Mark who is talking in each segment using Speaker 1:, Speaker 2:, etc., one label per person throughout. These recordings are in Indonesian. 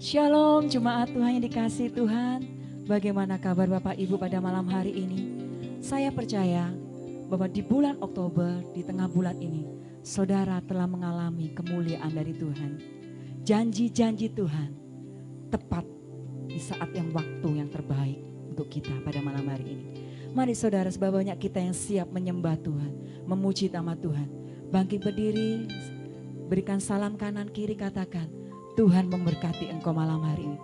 Speaker 1: Shalom jemaat Tuhan yang dikasihi Tuhan. Bagaimana kabar Bapak Ibu pada malam hari ini? Saya percaya bahwa di bulan Oktober, di tengah bulan ini, saudara telah mengalami kemuliaan dari Tuhan. Janji-janji Tuhan tepat di saat yang waktu yang terbaik untuk kita pada malam hari ini. Mari saudara, sebab banyak kita yang siap menyembah Tuhan, memuji nama Tuhan. Bangkit berdiri, berikan salam kanan kiri, katakan, Tuhan memberkati engkau malam hari ini.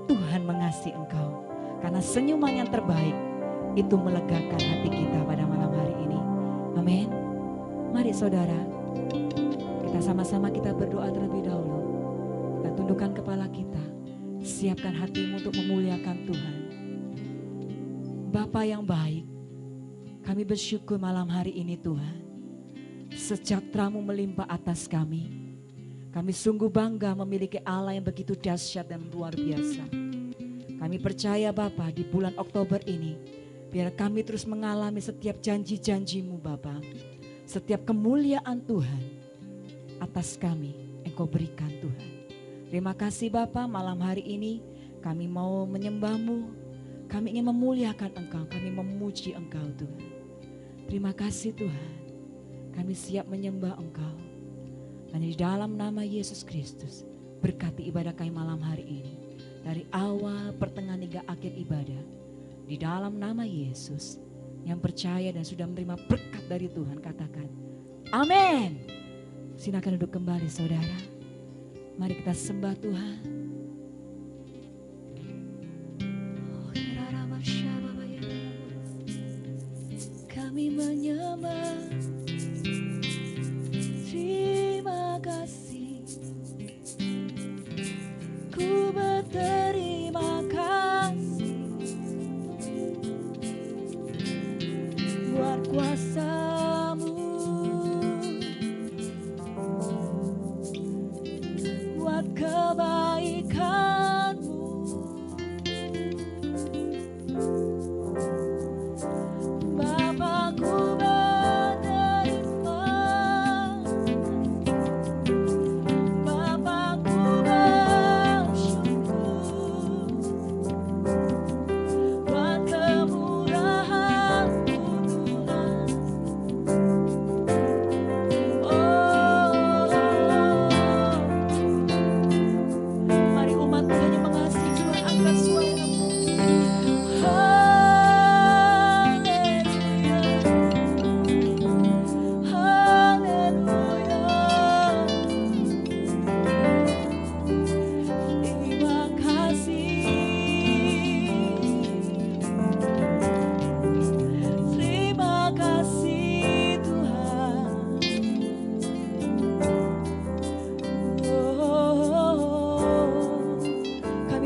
Speaker 1: Tuhan mengasihi engkau. Karena senyuman yang terbaik itu melegakan hati kita pada malam hari ini. Amin. Mari saudara, kita sama-sama kita berdoa terlebih dahulu. Kita tundukkan kepala kita. Siapkan hatimu untuk memuliakan Tuhan. Bapa yang baik, kami bersyukur malam hari ini Tuhan. Sejahtera-Mu melimpah atas kami. Kami sungguh bangga memiliki Allah yang begitu dahsyat dan luar biasa. Kami percaya Bapa di bulan Oktober ini, biar kami terus mengalami setiap janji-janji-Mu Bapa. Setiap kemuliaan Tuhan atas kami Engkau berikan Tuhan. Terima kasih Bapa, malam hari ini kami mau menyembah-Mu. Kami ingin memuliakan Engkau, kami memuji Engkau Tuhan. Terima kasih Tuhan, kami siap menyembah Engkau. Hanya di dalam nama Yesus Kristus, berkati ibadah kami malam hari ini. Dari awal, pertengahan hingga akhir ibadah. Di dalam nama Yesus, yang percaya dan sudah menerima berkat dari Tuhan, katakan, amin. Silakan duduk kembali saudara. Mari kita sembah Tuhan. Kami menyembah. Terima kasih, ku berterima kasih buat kuasa-Mu, buat kebaikan-Mu. Bapa, ku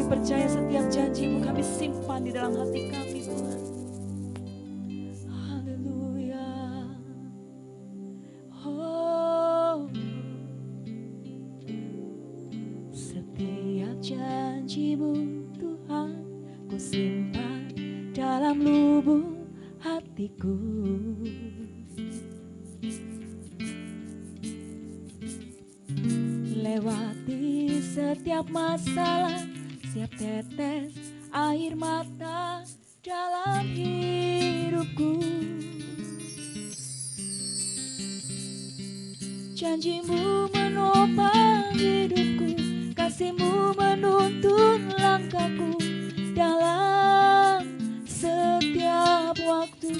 Speaker 1: percaya setiap janji-Mu kami simpan di dalam hati kami Tuhan. Haleluya. Oh, setiap janji-Mu Tuhan ku simpan dalam lubuk hatiku. Lewati setiap masalah, setiap tetes air mata dalam hidupku. Janji-Mu menopang hidupku, kasih-Mu menuntun langkahku dalam setiap waktu.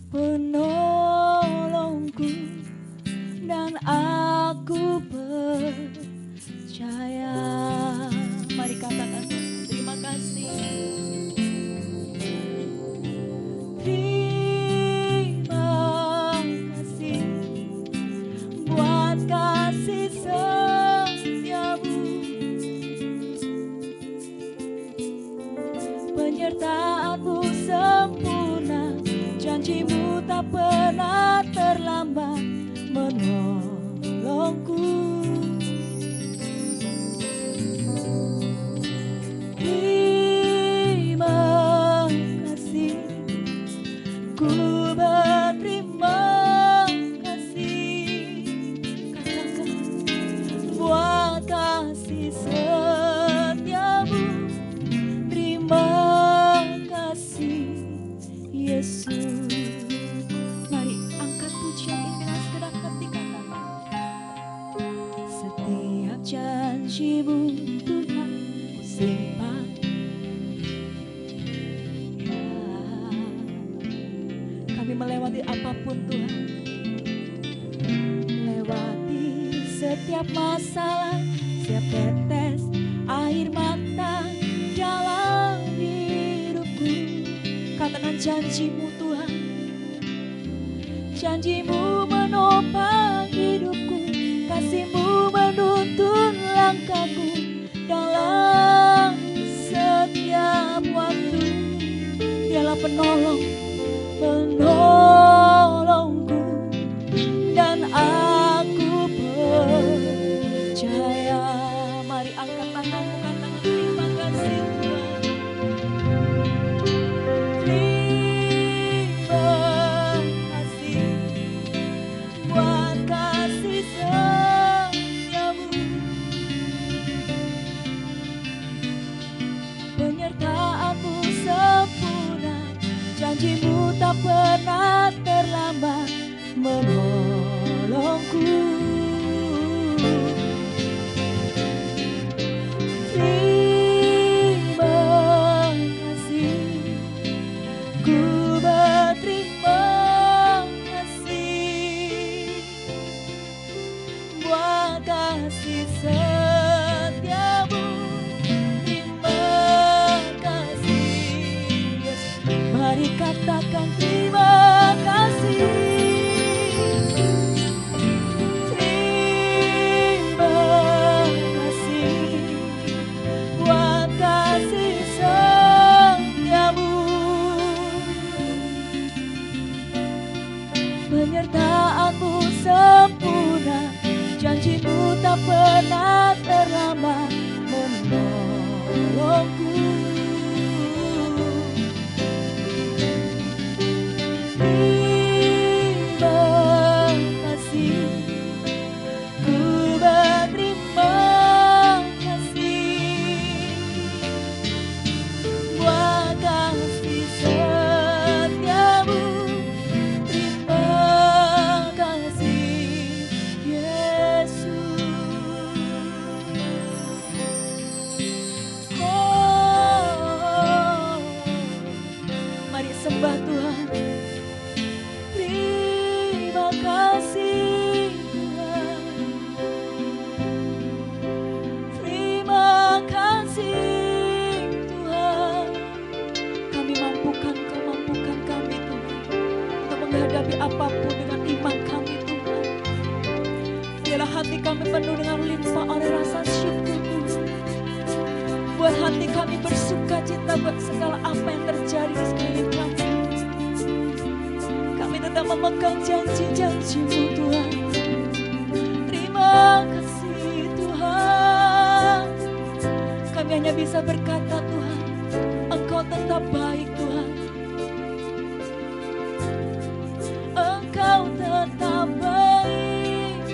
Speaker 1: Penolongku dan aku percaya. Mari katakan terima kasih. Terima kasih buat kasih setiamu, penyertaan-Mu sempurna, janji-Mu tak pernah Mari angkat pujian ini dengan segenap hati katakan. Setiap janji-Mu Tuhan ku simpan, ya. Kami melewati apapun Tuhan, melewati setiap masalah, setiap tetes air mata dalam hidupku. Katakan janji-Mu Tuhan, janji-Mu menopang hidupku, kasih-Mu menuntun langkahku dalam setiap waktu. Dialah penolong, penolongku, dan aku percaya. Mari angkat tanganmu, katakan terima kasih Tuhan. Terima kasih buat kasih setiamu, penyertaan-Mu sempurna, janji-Mu tak pernah terlambat menolongku. Terima kasih, ku berterima kasih buat kasih setiamu. Terima kasih Yesus. Mari katakan terima kasih. Terima kasih buat kasih setiamu, penyertaan-Mu sempurna, janji-Mu tak pernah terlambat menolongku. Terima kasih, ku berterima kasih buat kasih setiamu. Terima kasih Yesus. Oh, mari sembah Tuhan. Terima kasih Tuhan. Terima kasih Tuhan. Kami mampukan, Kau mampukan kami Tuhan untuk menghadapi apapun dengan iman kami Tuhan. Biarlah hati kami penuh dengan limpah oleh rasa syukur Tuhan. Buat hati kami bersuka cita buat segala apa yang terjadi di sekeliling kami. Kami tetap memegang janji-janji-Mu Tuhan. Terima kasih Tuhan. Kami hanya bisa berkata Tuhan, Engkau tetap baik Tuhan. Engkau tetap baik,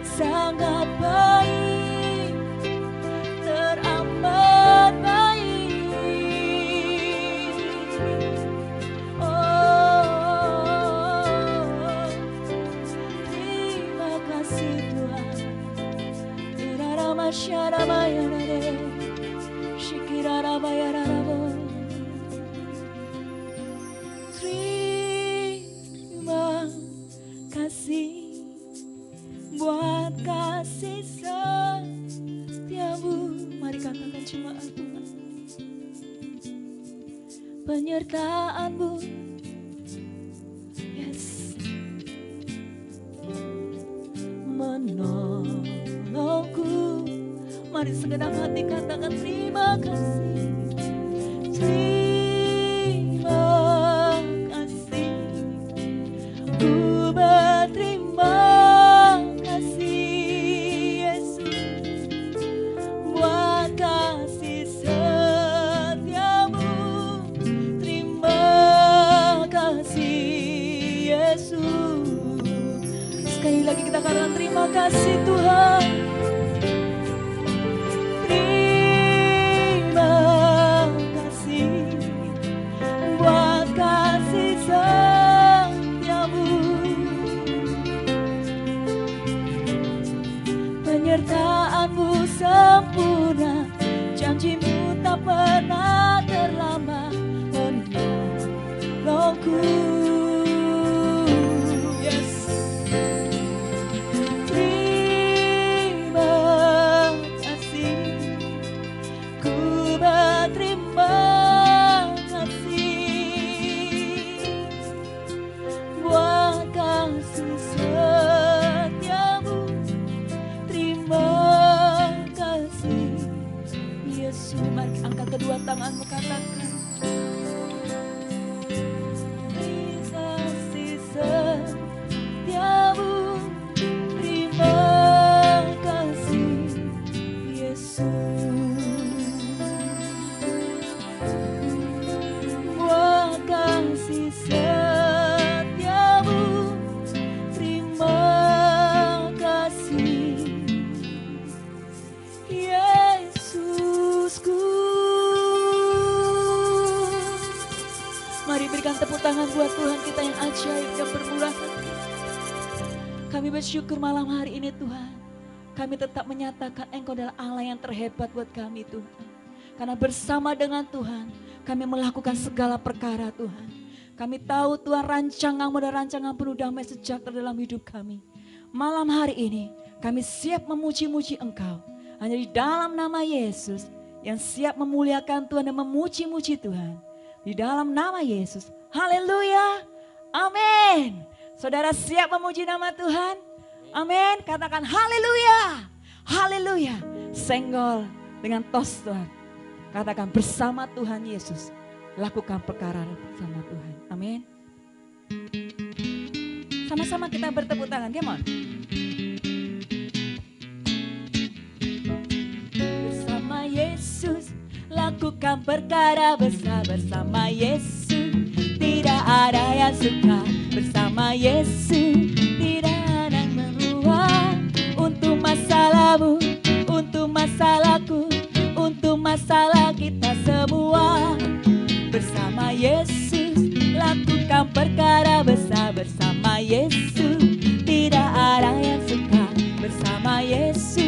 Speaker 1: sangat baik, teramat baik. Oh, terima kasih Tuhan. Iraramasyarabayarare, shikirarabayararabo. Terima kasih buat kasih setiamu. Mari katakan jemaat Tuhan. Penyertaan-Mu, yes, menolongku. Mari segenap hati katakan terima kasih. Terima kasih, ku berterima kasih Yesus buat kasih setiamu. Terima kasih Yesus. Sekali lagi kita katakan terima kasih Tuhan. Terima kasih buat kasih Tuhan kita yang ajaib dan bermurah hati. Kami bersyukur malam hari ini Tuhan. Kami tetap menyatakan Engkau adalah Allah yang terhebat buat kami Tuhan. Karena bersama dengan Tuhan kami melakukan segala perkara Tuhan. Kami tahu Tuhan rancangan-Mu adalah rancangan penuh damai sejahtera dalam hidup kami. Malam hari ini kami siap memuji-muji Engkau. Hanya di dalam nama Yesus yang siap memuliakan Tuhan dan memuji-muji Tuhan. Di dalam nama Yesus. Haleluya. Amin. Saudara siap memuji nama Tuhan? Amin. Katakan haleluya. Haleluya. Senggol dengan tos Tuhan. Katakan bersama Tuhan Yesus. Lakukan perkara bersama Tuhan. Amin. Sama-sama kita bertepuk tangan. Come on. Bersama Yesus. Lakukan perkara besar bersama Yesus. Tidak ada yang suka bersama Yesus. Tidak ada yang menuai untuk masalahmu, untuk masalahku, untuk masalah kita semua. Bersama Yesus lakukan perkara besar bersama Yesus. Tidak ada yang suka bersama Yesus.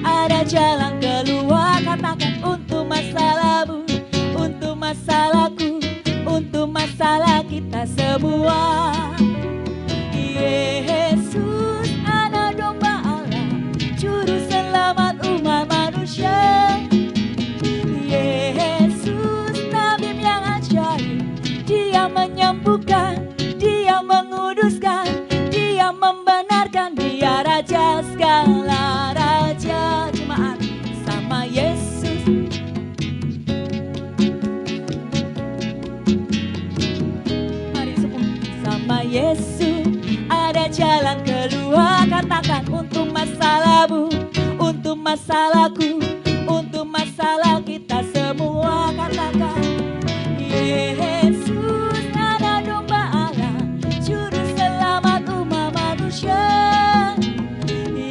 Speaker 1: Ada jalan keluar, katakan untuk masalahmu, untuk masalahku, untuk masalah kita semua. Yesus anak domba Allah, juru selamat umat manusia. Yesus nabi yang ajaib, Dia menyembuhkan, Dia menguduskan, Dia membenarkan, Dia raja segala raja. Jemaat sama Yesus. Mari semua sama Yesus. Ada jalan keluar, katakan untuk masalahmu, untuk masalahku, untuk masalah kita semua. Katakan Yesus anak domba Allah, juru selamat umat manusia.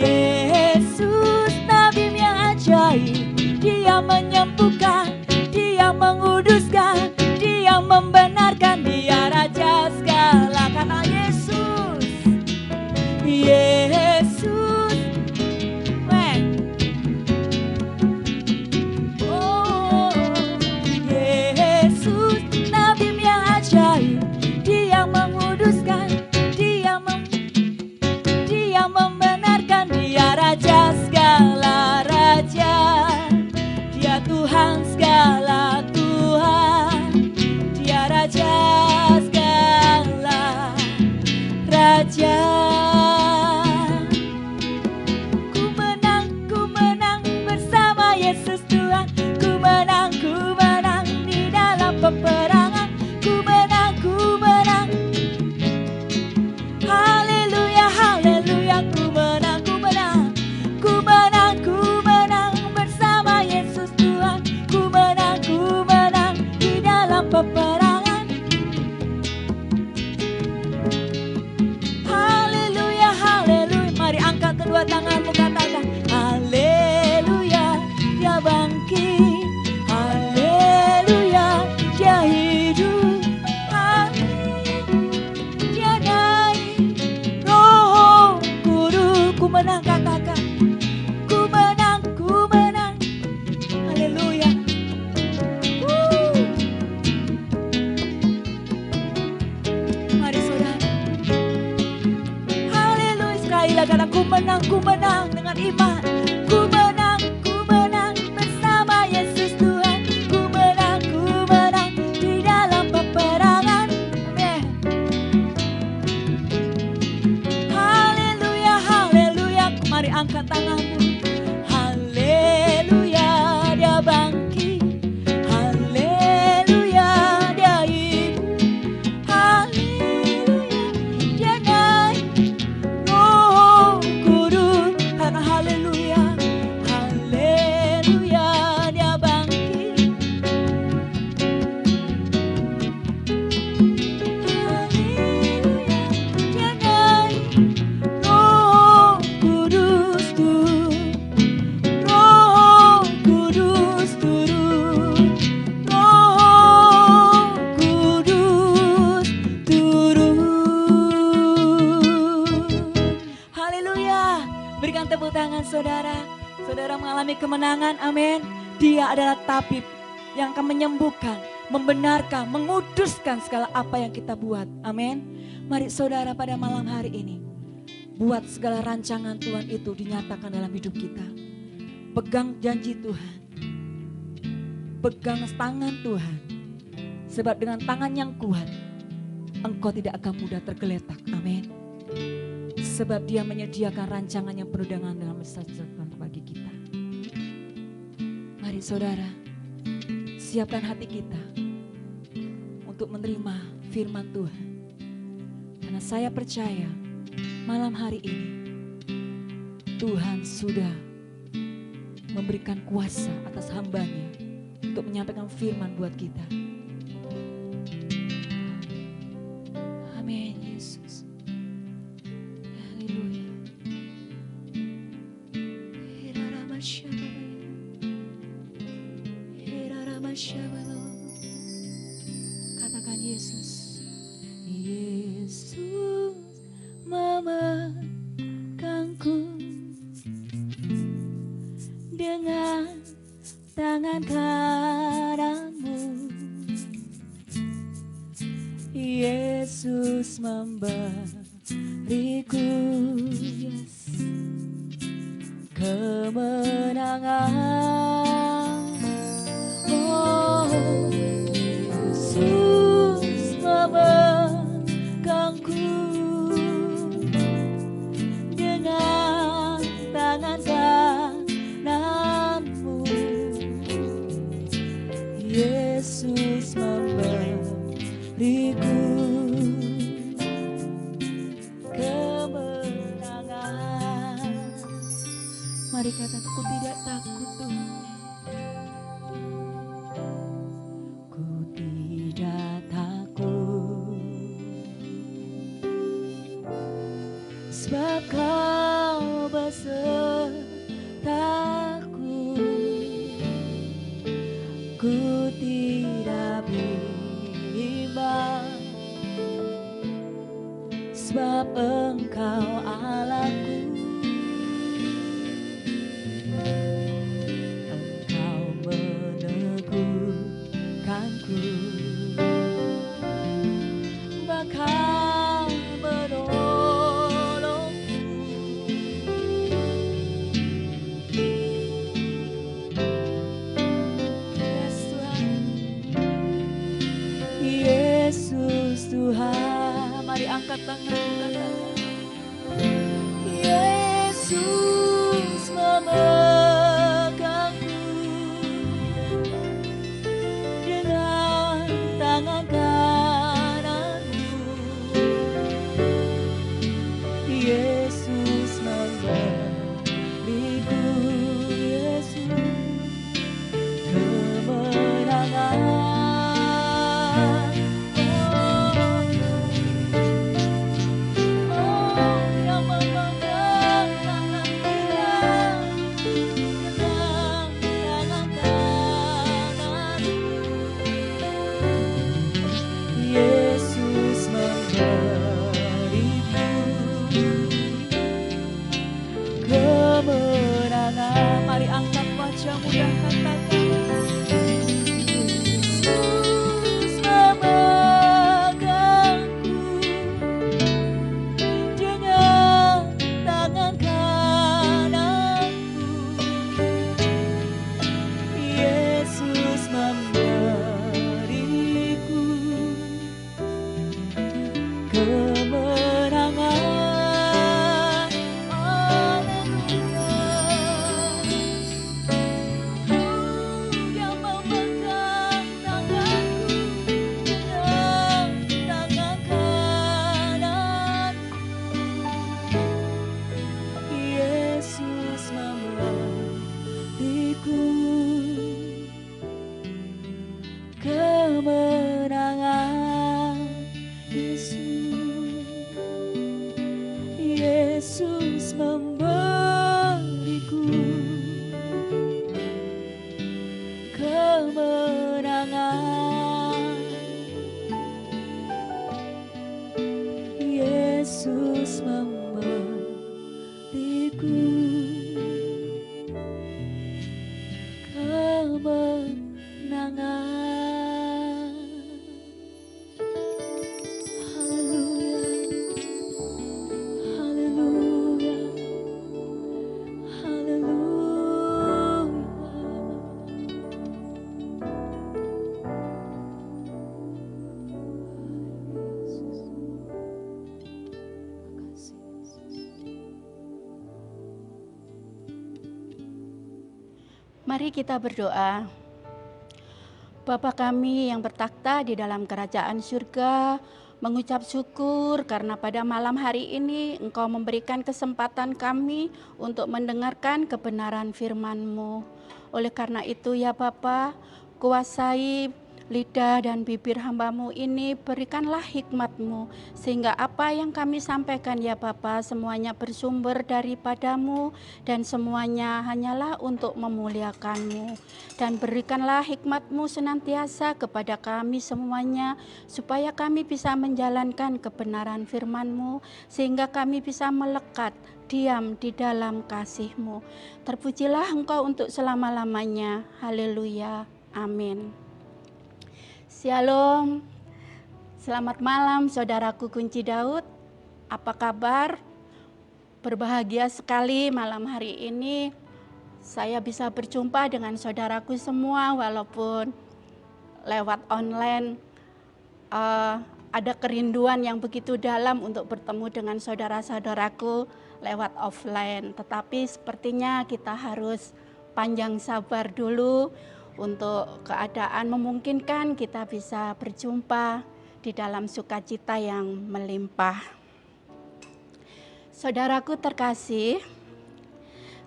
Speaker 1: Yesus nabi yang ajaib, Dia menyembuhkan, Dia menguduskan, Dia membenarkan, Dia raja segala. Kata Yesus. Yesus. Oh, Yesus nabi yang ajaib, Dia menguduskan, Dia membenarkan, Dia raja segala raja. Dia Tuhan segala Tuhan, Dia raja segala raja. Ku menang bersama Yesus Tuhan. Ku menang di dalam peperangan. Ku menang. Haleluya, haleluya. Ku menang bersama Yesus Tuhan. Ku menang di dalam peperangan. Haleluya, haleluya. Mari angkat kedua tanganmu, katakan haleluya, Dia bangkit. Haleluya, Dia hidup. Haleluya, Dia naik. Roh Kudus. Ku menang, katakan ku menang. Haleluya. Mari saudara. Haleluya. Sekali lagi kata ku menang dengan iman. Ku menang bersama Yesus Tuhan. Ku menang di dalam peperangan. Amin. Haleluya, haleluya. Mari angkat tanganmu. Haleluya, Dia bangkit. Haleluya, Dia hidup. Haleluya, Dia naik. Roh Kudus. Karena haleluya, haleluya, Dia bangkit. Haleluya, Dia naik. Roh Kudus Tuhan. saudara, saudara mengalami kemenangan, amin. Dia adalah tabib yang akan menyembuhkan, membenarkan, menguduskan segala apa yang kita buat, amin. Mari saudara pada malam hari ini, buat segala rancangan Tuhan itu dinyatakan dalam hidup kita. Pegang janji Tuhan, pegang tangan Tuhan, sebab dengan tangan yang kuat, engkau tidak akan mudah tergeletak, amin. Sebab dia menyediakan rancangan yang penuh dengan dalam sejahtera bagi kita. Mari saudara, siapkan hati kita untuk menerima firman Tuhan. Karena saya percaya malam hari ini Tuhan sudah memberikan kuasa atas hambanya untuk menyampaikan firman buat kita. Amin Yesus. Haleluya. Katakan Yesus. Yesus memegangku dengan tangan kananmu. Yesus memberiku kemenangan. Oh, Yesus memegangku dengan tangan kananmu. Yesus memberiku kemenangan. Mari katakan, aku tidak takut Tuhan. Ku tidak takut, sebab Kau besertaku. Ku tidak bimbang, sebab Engkau Allahku. Engkau meneguhkanku, bahkan menolongku. Yes, Tuhan. Yesus Tuhan, mari angkat tangan kita. Yesus memegangku dengan tangan kananmu. Yesus memberiku, Yesus, kemenangan. Kemenangan, mari angkat wajahmu dan katakan, Yesus memegangku dengan tangan kananmu. Yesus memberiku kemenangan. Kemenangan Yesus, Yesus memberiku kemenangan. Yesus memberiku
Speaker 2: Mari kita berdoa. Bapa kami yang bertakhta di dalam kerajaan surga, mengucap syukur karena pada malam hari ini Engkau memberikan kesempatan kami untuk mendengarkan kebenaran firman-Mu. Oleh karena itu ya Bapa, kuasai lidah dan bibir hamba-Mu ini, berikanlah hikmat-Mu, sehingga apa yang kami sampaikan ya Bapa, semuanya bersumber daripada-Mu, dan semuanya hanyalah untuk memuliakan-Mu. Dan berikanlah hikmat-Mu senantiasa kepada kami semuanya, supaya kami bisa menjalankan kebenaran firman-Mu, sehingga kami bisa melekat, diam di dalam kasih-Mu. Terpujilah Engkau untuk selama-lamanya. Haleluya. Amin. Shalom, selamat malam saudaraku Kunci Daud. Apa kabar? Berbahagia sekali malam hari ini saya bisa berjumpa dengan saudaraku semua, walaupun lewat online. Ada kerinduan yang begitu dalam untuk bertemu dengan saudara-saudaraku lewat offline. Tetapi sepertinya kita harus panjang sabar dulu untuk keadaan memungkinkan kita bisa berjumpa di dalam sukacita yang melimpah. Saudaraku terkasih,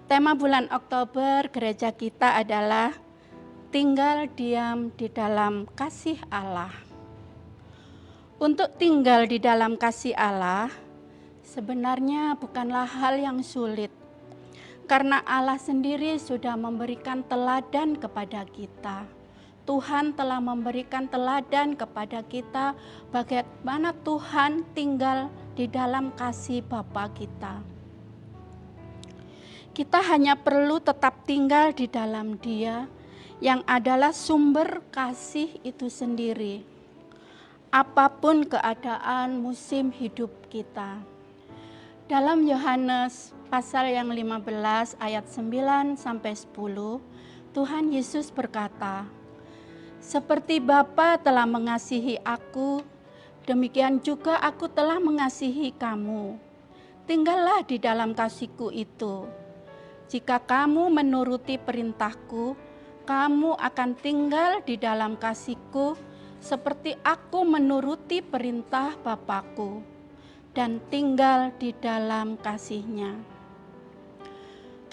Speaker 2: tema bulan Oktober gereja kita adalah tinggal diam di dalam kasih Allah. Untuk tinggal di dalam kasih Allah sebenarnya bukanlah hal yang sulit, karena Allah sendiri sudah memberikan teladan kepada kita. Tuhan telah memberikan teladan kepada kita bagaimana Tuhan tinggal di dalam kasih Bapa kita. Kita hanya perlu tetap tinggal di dalam Dia yang adalah sumber kasih itu sendiri. Apapun keadaan musim hidup kita. Dalam Yohanes pasal yang 15 ayat 9 sampai 10, Tuhan Yesus berkata, "Seperti Bapa telah mengasihi aku, demikian juga aku telah mengasihi kamu. Tinggallah di dalam kasih-Ku itu. Jika kamu menuruti perintah-Ku, kamu akan tinggal di dalam kasih-Ku, seperti aku menuruti perintah Bapa-Ku dan tinggal di dalam kasih-Nya."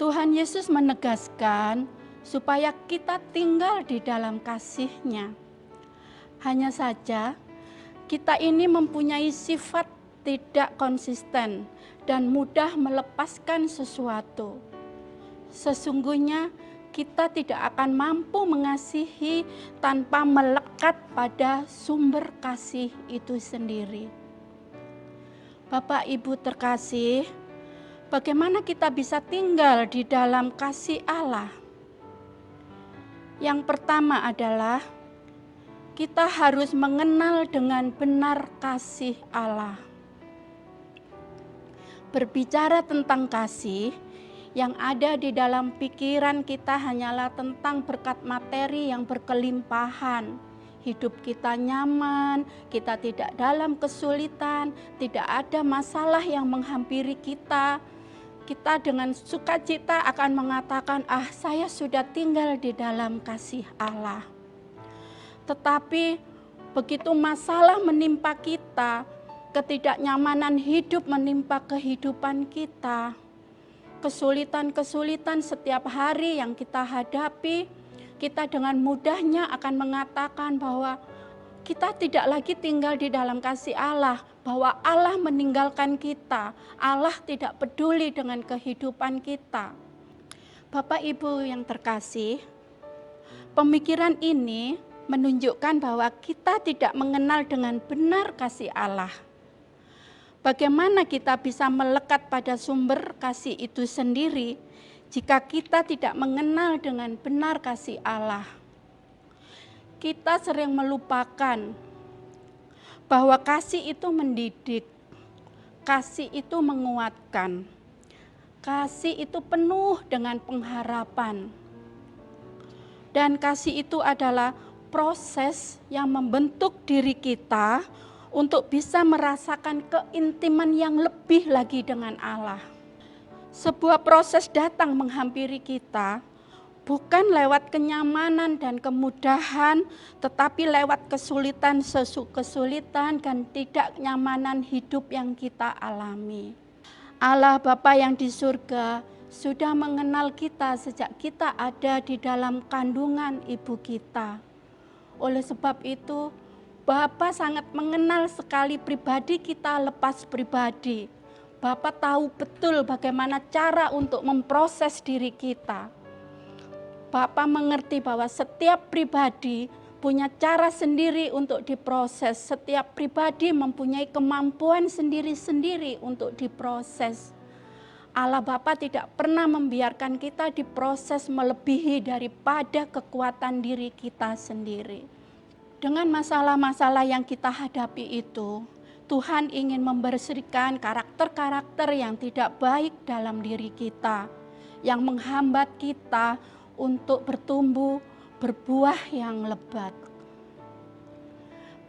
Speaker 2: Tuhan Yesus menegaskan supaya kita tinggal di dalam kasih-Nya. Hanya saja kita ini mempunyai sifat tidak konsisten dan mudah melepaskan sesuatu. Sesungguhnya kita tidak akan mampu mengasihi tanpa melekat pada sumber kasih itu sendiri. Bapak Ibu terkasih, bagaimana kita bisa tinggal di dalam kasih Allah? Yang pertama adalah kita harus mengenal dengan benar kasih Allah. Berbicara tentang kasih, yang ada di dalam pikiran kita hanyalah tentang berkat materi yang berkelimpahan. Hidup kita nyaman, kita tidak dalam kesulitan, tidak ada masalah yang menghampiri kita. Kita dengan sukacita akan mengatakan, saya sudah tinggal di dalam kasih Allah. Tetapi begitu masalah menimpa kita, ketidaknyamanan hidup menimpa kehidupan kita, kesulitan-kesulitan setiap hari yang kita hadapi, kita dengan mudahnya akan mengatakan bahwa kita tidak lagi tinggal di dalam kasih Allah, bahwa Allah meninggalkan kita, Allah tidak peduli dengan kehidupan kita. Bapak Ibu yang terkasih, pemikiran ini menunjukkan bahwa kita tidak mengenal dengan benar kasih Allah. Bagaimana kita bisa melekat pada sumber kasih itu sendiri jika kita tidak mengenal dengan benar kasih Allah? Kita sering melupakan bahwa kasih itu mendidik, kasih itu menguatkan, kasih itu penuh dengan pengharapan. Dan kasih itu adalah proses yang membentuk diri kita untuk bisa merasakan keintiman yang lebih lagi dengan Allah. Sebuah proses datang menghampiri kita bukan lewat kenyamanan dan kemudahan, tetapi lewat kesulitan, kesulitan dan tidak nyamanan hidup yang kita alami. Allah Bapa yang di surga sudah mengenal kita sejak kita ada di dalam kandungan ibu kita. Oleh sebab itu, Bapa sangat mengenal sekali pribadi kita lepas pribadi. Bapa tahu betul bagaimana cara untuk memproses diri kita. Bapa mengerti bahwa setiap pribadi punya cara sendiri untuk diproses. Setiap pribadi mempunyai kemampuan sendiri-sendiri untuk diproses. Allah Bapa tidak pernah membiarkan kita diproses melebihi daripada kekuatan diri kita sendiri. Dengan masalah-masalah yang kita hadapi itu, Tuhan ingin membersihkan karakter-karakter yang tidak baik dalam diri kita, yang menghambat kita untuk bertumbuh, berbuah yang lebat.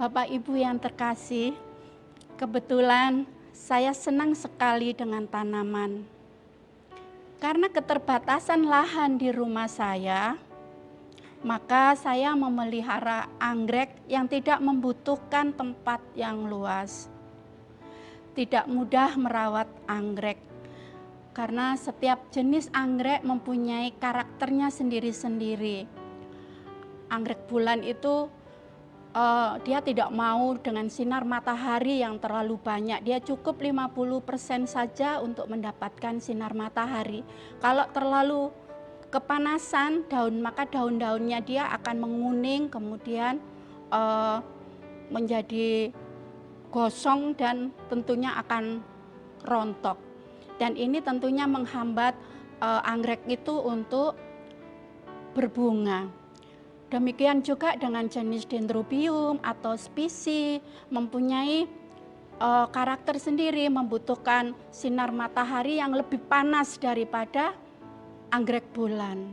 Speaker 2: Bapak Ibu yang terkasih, kebetulan saya senang sekali dengan tanaman. Karena keterbatasan lahan di rumah saya, maka saya memelihara anggrek yang tidak membutuhkan tempat yang luas. Tidak mudah merawat anggrek, karena setiap jenis anggrek mempunyai karakternya sendiri-sendiri. Anggrek bulan itu dia tidak mau dengan sinar matahari yang terlalu banyak. Dia cukup 50% saja untuk mendapatkan sinar matahari. Kalau terlalu kepanasan maka daun-daunnya dia akan menguning, kemudian menjadi gosong dan tentunya akan rontok. Dan ini tentunya menghambat anggrek itu untuk berbunga. Demikian juga dengan jenis dendrobium atau spesies mempunyai karakter sendiri, membutuhkan sinar matahari yang lebih panas daripada anggrek bulan.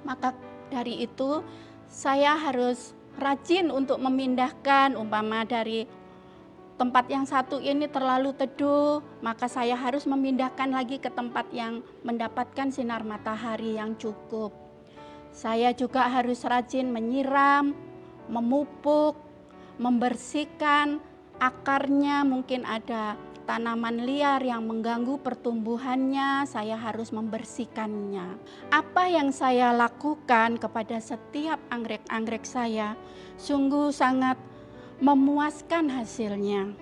Speaker 2: Maka dari itu saya harus rajin untuk memindahkan, umpama dari tempat yang satu ini terlalu teduh, maka saya harus memindahkan lagi ke tempat yang mendapatkan sinar matahari yang cukup. Saya juga harus rajin menyiram, memupuk, membersihkan akarnya. Mungkin ada tanaman liar yang mengganggu pertumbuhannya, saya harus membersihkannya. Apa yang saya lakukan kepada setiap anggrek-anggrek saya sungguh sangat memuaskan hasilnya.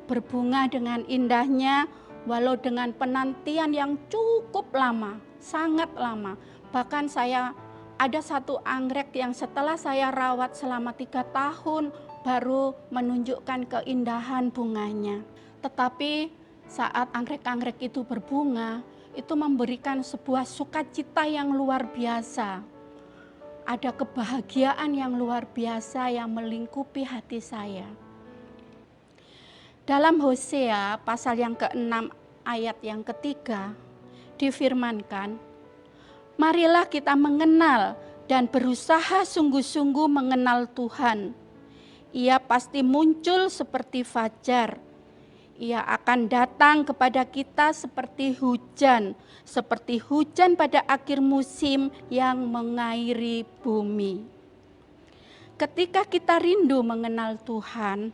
Speaker 2: Berbunga dengan indahnya, walau dengan penantian yang cukup lama, sangat lama. Bahkan saya ada satu anggrek yang setelah saya rawat selama 3 tahun baru menunjukkan keindahan bunganya. Tetapi saat anggrek-anggrek itu berbunga, itu memberikan sebuah sukacita yang luar biasa. Ada kebahagiaan yang luar biasa yang melingkupi hati saya. Dalam Hosea pasal yang ke-6 ayat yang ketiga difirmankan, marilah kita mengenal dan berusaha sungguh-sungguh mengenal Tuhan. Ia pasti muncul seperti fajar. Ia akan datang kepada kita seperti hujan pada akhir musim yang mengairi bumi. Ketika kita rindu mengenal Tuhan,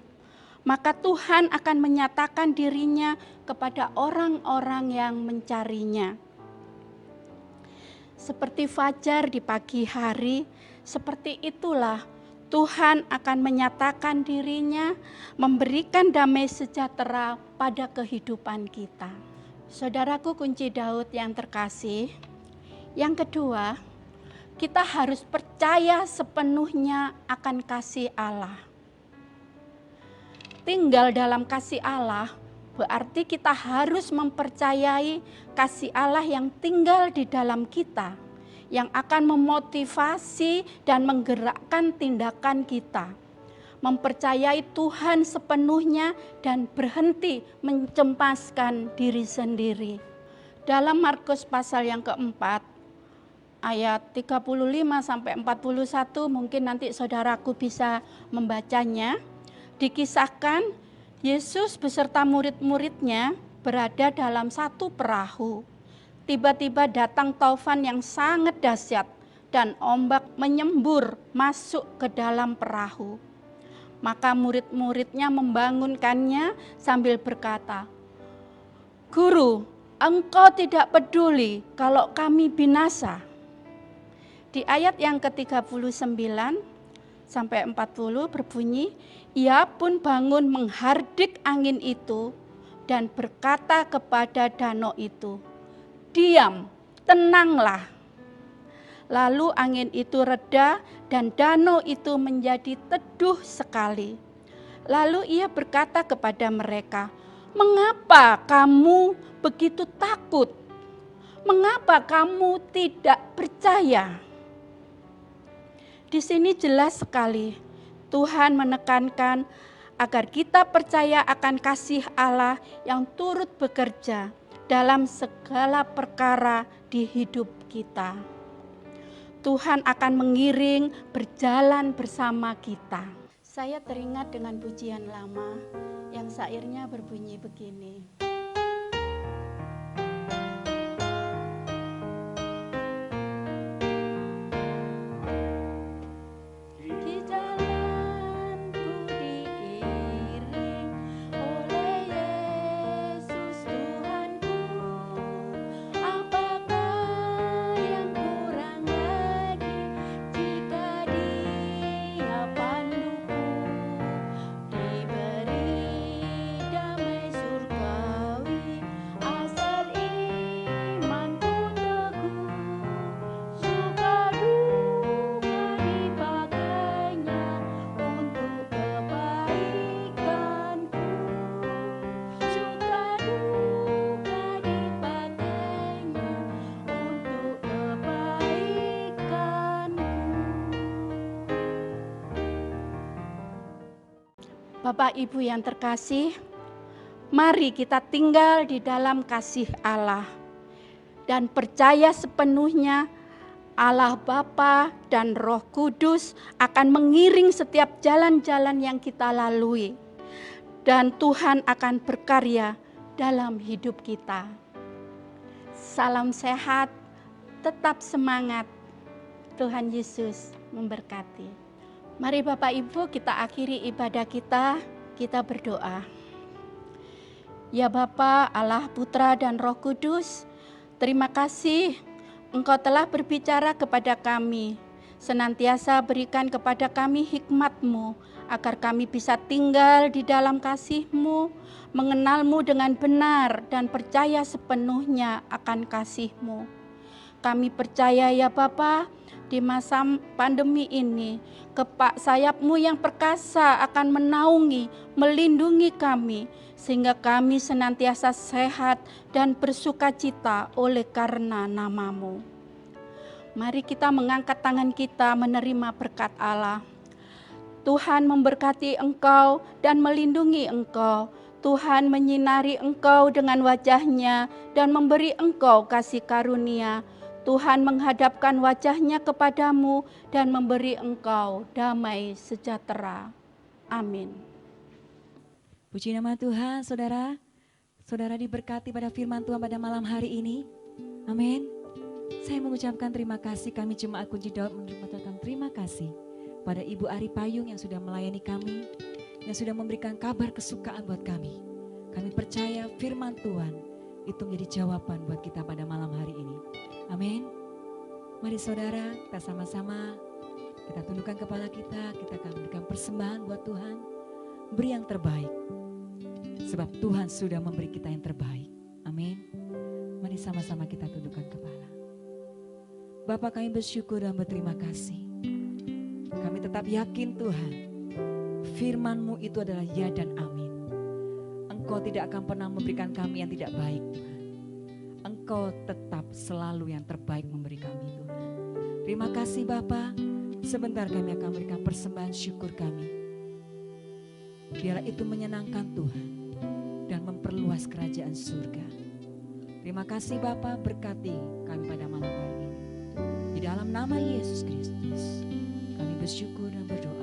Speaker 2: maka Tuhan akan menyatakan dirinya kepada orang-orang yang mencarinya. Seperti fajar di pagi hari, seperti itulah Tuhan akan menyatakan dirinya, memberikan damai sejahtera pada kehidupan kita. Saudaraku kunci Daud yang terkasih, yang kedua, kita harus percaya sepenuhnya akan kasih Allah. Tinggal dalam kasih Allah berarti kita harus mempercayai kasih Allah yang tinggal di dalam kita, yang akan memotivasi dan menggerakkan tindakan kita. Mempercayai Tuhan sepenuhnya dan berhenti mencemaskan diri sendiri. Dalam Markus pasal yang keempat, ayat 35-41, mungkin nanti saudaraku bisa membacanya. Dikisahkan Yesus beserta murid-muridnya berada dalam satu perahu. Tiba-tiba datang taufan yang sangat dahsyat dan ombak menyembur masuk ke dalam perahu. Maka murid-muridnya membangunkannya sambil berkata, "Guru, Engkau tidak peduli kalau kami binasa." Di ayat yang ke-39 sampai 40 berbunyi, "Ia pun bangun menghardik angin itu dan berkata kepada danau itu, 'Diam, tenanglah.' Lalu angin itu reda dan danau itu menjadi teduh sekali. Lalu ia berkata kepada mereka, 'Mengapa kamu begitu takut? Mengapa kamu tidak percaya?'" Di sini jelas sekali Tuhan menekankan agar kita percaya akan kasih Allah yang turut bekerja dalam segala perkara di hidup kita. Tuhan akan mengiring berjalan bersama kita. Saya teringat dengan pujian lama yang syairnya berbunyi begini. Bapak Ibu yang terkasih, mari kita tinggal di dalam kasih Allah dan percaya sepenuhnya Allah Bapa dan Roh Kudus akan mengiring setiap jalan-jalan yang kita lalui dan Tuhan akan berkarya dalam hidup kita. Salam sehat, tetap semangat. Tuhan Yesus memberkati. Mari Bapak Ibu kita akhiri ibadah kita berdoa. Ya Bapa, Allah, Putra dan Roh Kudus, terima kasih Engkau telah berbicara kepada kami. Senantiasa berikan kepada kami hikmat-Mu, agar kami bisa tinggal di dalam kasih-Mu, mengenal-Mu dengan benar dan percaya sepenuhnya akan kasih-Mu. Kami percaya ya Bapa, di masa pandemi ini, kepak sayap-Mu yang perkasa akan menaungi, melindungi kami, sehingga kami senantiasa sehat dan bersukacita oleh karena nama-Mu. Mari kita mengangkat tangan kita menerima berkat Allah. Tuhan memberkati engkau dan melindungi engkau. Tuhan menyinari engkau dengan wajah-Nya dan memberi engkau kasih karunia. Tuhan menghadapkan wajah-Nya kepadamu dan memberi engkau damai sejahtera. Amin.
Speaker 1: Puji nama Tuhan, saudara. Saudara diberkati pada firman Tuhan pada malam hari ini. Amin. Saya mengucapkan terima kasih, kami Jemaat Kunci Daud mengucapkan terima kasih pada Ibu Ari Payung yang sudah melayani kami, yang sudah memberikan kabar kesukaan buat kami. Kami percaya firman Tuhan itu menjadi jawaban buat kita pada malam hari ini. Amin. Mari saudara, kita sama-sama, kita tundukkan kepala kita akan memberikan persembahan buat Tuhan. Beri yang terbaik, sebab Tuhan sudah memberi kita yang terbaik. Amin. Mari sama-sama kita tundukkan kepala. Bapa, kami bersyukur dan berterima kasih. Kami tetap yakin Tuhan, firman-Mu itu adalah ya dan amin. Engkau tidak akan pernah memberikan kami yang tidak baik Tuhan. Engkau tetap selalu yang terbaik memberi kami Tuhan. Terima kasih Bapa. Sebentar kami akan memberikan persembahan syukur kami. Biarlah itu menyenangkan Tuhan dan memperluas kerajaan surga. Terima kasih Bapa, berkati kami pada malam hari ini. Di dalam nama Yesus Kristus kami bersyukur dan berdoa.